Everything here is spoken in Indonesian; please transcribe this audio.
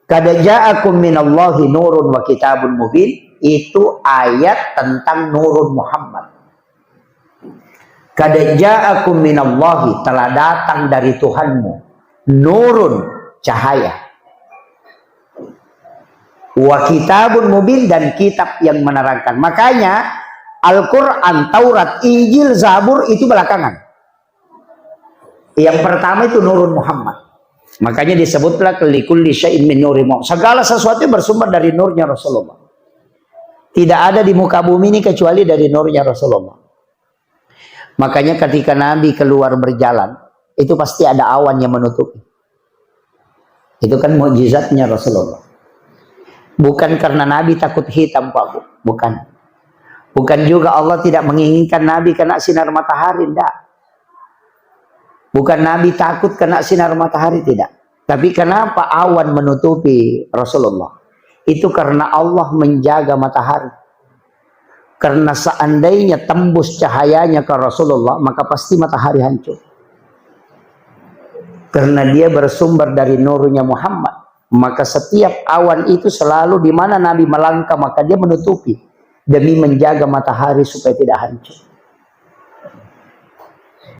Qad ja'akum minallahi nurun wa kitabun mubin, itu ayat tentang nurun Muhammad. Qad ja'akum minallahi, telah datang dari Tuhanmu, nurun, cahaya, wa kitabun mubin, dan kitab yang menerangkan. Makanya Al-Quran, Taurat, Injil, Zabur itu belakangan. Yang pertama itu nurun Muhammad. Makanya disebutlah likulli syai'in min nuri Muhammad. Segala sesuatu bersumber dari nurnya Rasulullah. Tidak ada di muka bumi ini kecuali dari nurnya Rasulullah. Makanya ketika Nabi keluar berjalan, itu pasti ada awan yang menutupi. Itu kan mukjizatnya Rasulullah. Bukan karena Nabi takut hitam, Pak Bu. Bukan. Bukan juga Allah tidak menginginkan Nabi kena sinar matahari, tidak. Bukan Nabi takut kena sinar matahari, tidak. Tapi kenapa awan menutupi Rasulullah? Itu karena Allah menjaga matahari. Karena seandainya tembus cahayanya ke Rasulullah, maka pasti matahari hancur. Karena dia bersumber dari nurnya Muhammad, maka setiap awan itu selalu di mana Nabi melangkah, maka dia menutupi demi menjaga matahari supaya tidak hancur.